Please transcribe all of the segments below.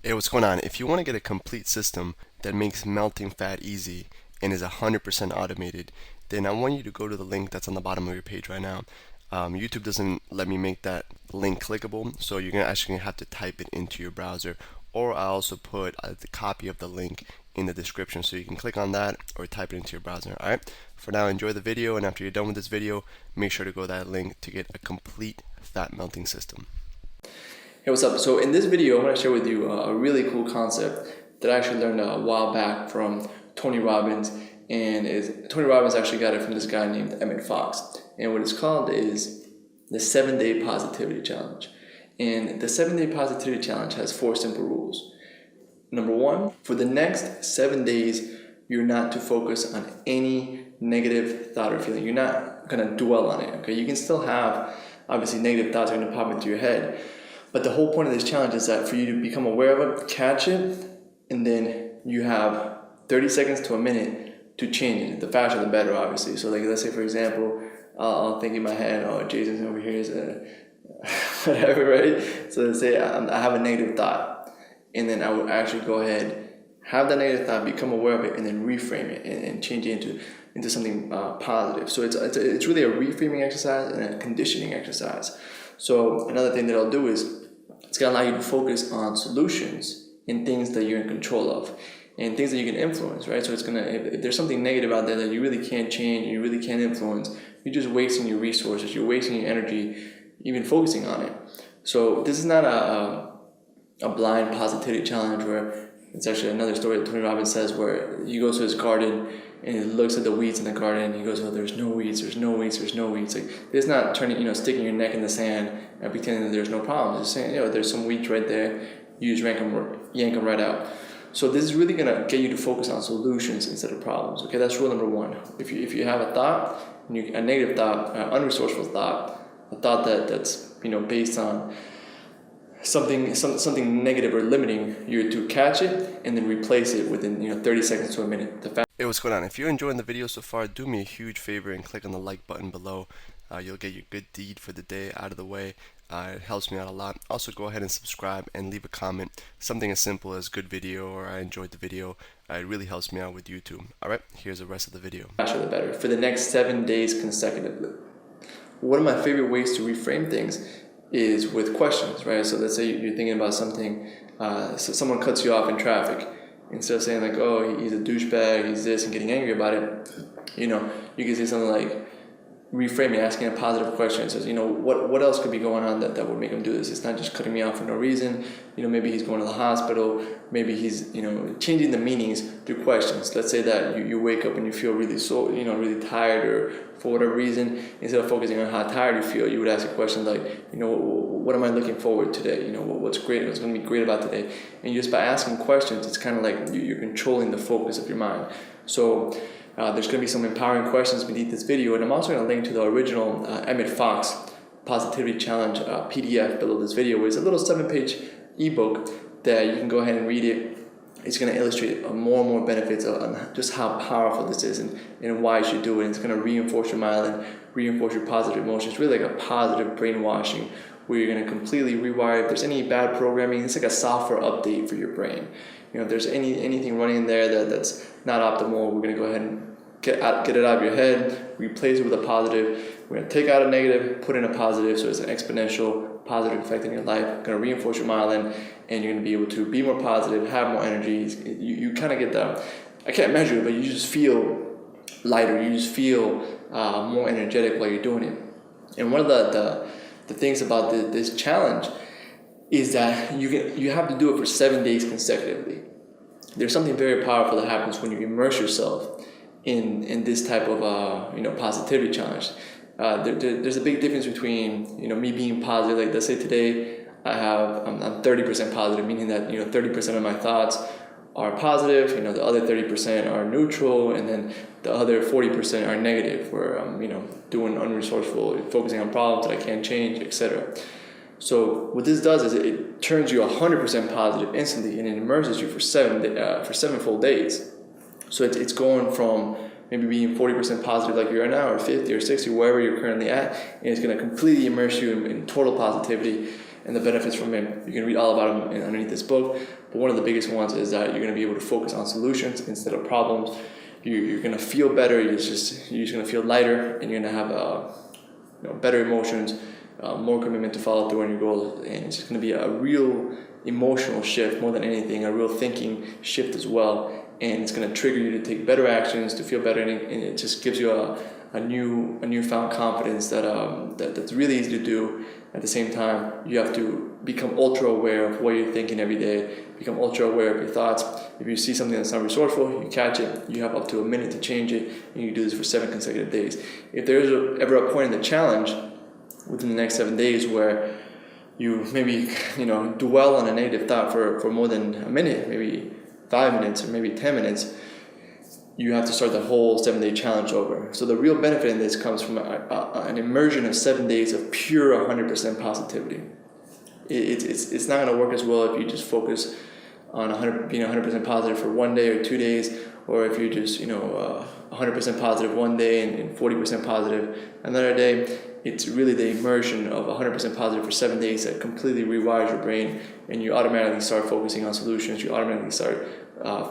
Hey, what's going on? If you want to get a complete system that makes melting fat easy and is 100% automated, then I want you to go to the link that's on the bottom of your page right now. YouTube doesn't let me make that link clickable, so you're actually gonna have to type it into your browser, or I also put the copy of the link in the description, so you can click on that or type it into your browser. All right. For now, enjoy the video, and after you're done with this video, make sure to go to that link to get a complete fat melting system. Hey, what's up? So in this video, I'm going to share with you a really cool concept that I actually learned a while back from Tony Robbins. Tony Robbins actually got it from this guy named Emmett Fox. And what it's called is the 7-Day Positivity Challenge. And the 7-Day Positivity Challenge has 4 simple rules. Number 1, for the next 7 days, you're not to focus on any negative thought or feeling. You're not going to dwell on it. Okay, you can still have, obviously, negative thoughts are going to pop into your head. But the whole point of this challenge is that for you to become aware of it, catch it, and then you have 30 seconds to a minute to change it. The faster the better, obviously. So like, let's say, for example, I'll think in my head, oh, Jason's over here is whatever, right? So let's say I have a negative thought, and then I would actually go ahead, have that negative thought, become aware of it, and then reframe it and change it into something positive. So it's really a reframing exercise and a conditioning exercise. So another thing that I'll do is it's going to allow you to focus on solutions and things that you're in control of and things that you can influence, right? So it's going to, if there's something negative out there that you really can't change and you really can't influence, you're just wasting your resources, you're wasting your energy, even focusing on it. So this is not a blind positivity challenge where it's actually another story that Tony Robbins says where he goes to his garden and he looks at the weeds in the garden and he goes, oh, there's no weeds, there's no weeds, there's no weeds. Like, it's not turning, sticking your neck in the sand and pretending that there's no problems. It's saying, there's some weeds right there. You just yank them right out. So this is really going to get you to focus on solutions instead of problems. Okay, that's rule number 1. If you have a thought, a negative thought, an unresourceful thought, a thought that's based on something negative or limiting, you're to catch it and then replace it within 30 seconds to a minute. Hey, what's going on? If you're enjoying the video so far, do me a huge favor and click on the like button below. You'll get your good deed for the day out of the way. It helps me out a lot. Also, go ahead and subscribe and leave a comment. Something as simple as good video or I enjoyed the video. It really helps me out with YouTube. Alright, here's the rest of the video. Faster the better. For the next 7 days consecutively. One of my favorite ways to reframe things is with questions, right? So let's say you're thinking about something, so someone cuts you off in traffic. Instead of saying like, oh, he's a douchebag, he's this, and getting angry about it, you can say something like, reframing, asking a positive question. It says, what else could be going on that would make him do this? It's not just cutting me off for no reason. Maybe he's going to the hospital. Maybe he's, changing the meanings through questions. Let's say that you wake up and you feel really really tired, or for whatever reason, instead of focusing on how tired you feel, you would ask a question like, what am I looking forward to today? What's great? What's going to be great about today? And just by asking questions, it's kind of like you're controlling the focus of your mind. So there's going to be some empowering questions beneath this video, and I'm also going to link to the original Emmett Fox Positivity Challenge PDF below this video. It's a little 7-page ebook that you can go ahead and read it. It's going to illustrate more and more benefits on just how powerful this is and why you should do it. It's going to reinforce your myelin, reinforce your positive emotions, really like a positive brainwashing where you're going to completely rewire. If there's any bad programming, it's like a software update for your brain. If there's anything running in there that's not optimal, we're going to go ahead and get it out of your head, replace it with a positive. We're going to take out a negative, put in a positive, so it's an exponential positive effect in your life. Going to reinforce your myelin, and you're going to be able to be more positive, have more energy. You kind of get that. I can't measure it, but you just feel lighter. You just feel more energetic while you're doing it. And one of the things about this challenge is that you have to do it for 7 days consecutively. There's something very powerful that happens when you immerse yourself in this type of positivity challenge. There's a big difference between me being positive. Like let's say today I'm 30% positive, meaning that 30% of my thoughts are positive. The other 30% are neutral, and then the other 40% are negative, where I'm doing unresourceful, focusing on problems that I can't change, etc. So what this does is it turns you 100% positive instantly, and it immerses you for 7 full days. So it's going from maybe being 40% positive like you are now, or 50 or 60, wherever you're currently at, and it's going to completely immerse you in total positivity. and the benefits from it. You can read all about them underneath this book. But one of the biggest ones is that you're going to be able to focus on solutions instead of problems. You're going to feel better. You're just going to feel lighter, and you're going to have better emotions, more commitment to follow through on your goals, and it's just going to be a real emotional shift more than anything, a real thinking shift as well. And it's going to trigger you to take better actions, to feel better, and it just gives you a newfound confidence that's really easy to do. At the same time, you have to become ultra aware of what you're thinking every day, become ultra aware of your thoughts. If you see something that's not resourceful, you catch it, you have up to a minute to change it, and you do this for 7 consecutive days. If there's ever a point in the challenge within the next 7 days where you maybe dwell on a negative thought for more than a minute, maybe 5 minutes or maybe 10 minutes, you have to start the whole 7-day challenge over. So the real benefit in this comes from an immersion of 7 days of pure 100% positivity. It's not going to work as well if you just focus on being 100% positive for 1 day or 2 days, or if you're just 100% positive 1 day and 40% positive another day. It's really the immersion of 100% positive for 7 days that completely rewires your brain, and you automatically start focusing on solutions. You automatically start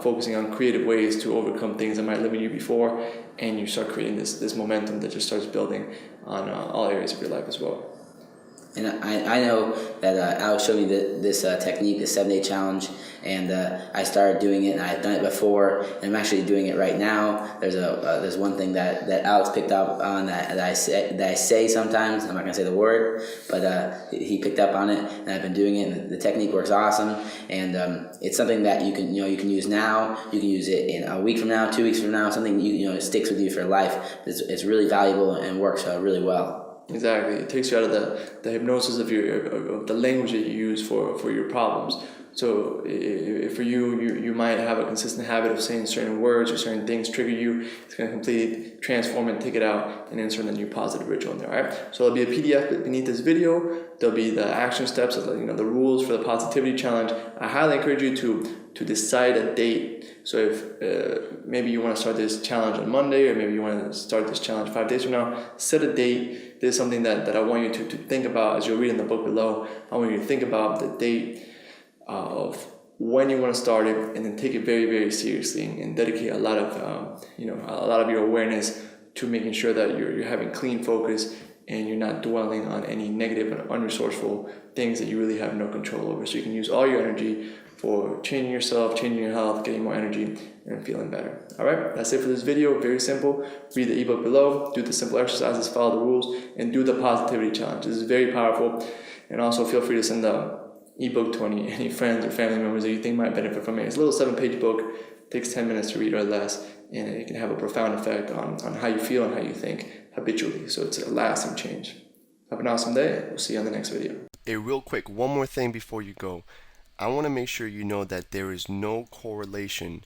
focusing on creative ways to overcome things that might limit you before, and you start creating this momentum that just starts building on all areas of your life as well. And I know that Alex showed me this technique, the 7-day challenge, and I started doing it, and I've done it before, and I'm actually doing it right now. There's one thing that Alex picked up on that I say sometimes. I'm not gonna say the word, but he picked up on it, and I've been doing it. And the technique works awesome, and it's something that you can use now. You can use it in a week from now, 2 weeks from now. Something it sticks with you for life. It's really valuable and works really well. Exactly. It takes you out of the hypnosis of the language that you use for your problems. So if for you might have a consistent habit of saying certain words or certain things trigger you. It's going to completely transform and take it out and insert a new positive ritual in there. All right. So there'll be a PDF beneath this video. There'll be the action steps of the rules for the positivity challenge. I highly encourage you to decide a date. So if maybe you want to start this challenge on Monday, or maybe you want to start this challenge 5 days from now, set a date. This is something that I want you to think about as you'll read in the book below. I want you to think about the date of when you want to start it, and then take it very, very seriously, and dedicate a lot of your awareness to making sure that you're having clean focus, and you're not dwelling on any negative and unresourceful things that you really have no control over. So you can use all your energy for changing yourself, changing your health, getting more energy, and feeling better. All right, that's it for this video. Very simple. Read the ebook below, do the simple exercises, follow the rules, and do the positivity challenge. This is very powerful. And also feel free to send the ebook to any friends or family members that you think might benefit from it. It's a little 7-page book. It takes 10 minutes to read or less, and it can have a profound effect on how you feel and how you think habitually. So it's a lasting change. Have an awesome day. We'll see you on the next video. Hey, real quick, one more thing before you go. I want to make sure you know that there is no correlation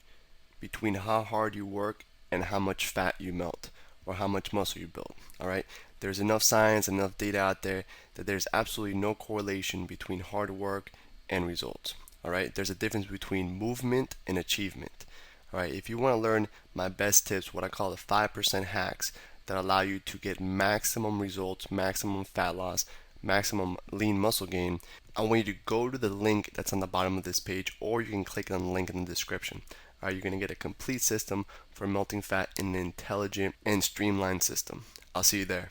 between how hard you work and how much fat you melt or how much muscle you build. All right? There's enough science, enough data out there that there's absolutely no correlation between hard work and results. All right? There's a difference between movement and achievement. All right? If you want to learn my best tips, what I call the 5% hacks that allow you to get maximum results, maximum fat loss, maximum lean muscle gain, I want you to go to the link that's on the bottom of this page, or you can click on the link in the description. All right, you're going to get a complete system for melting fat in an intelligent and streamlined system. I'll see you there.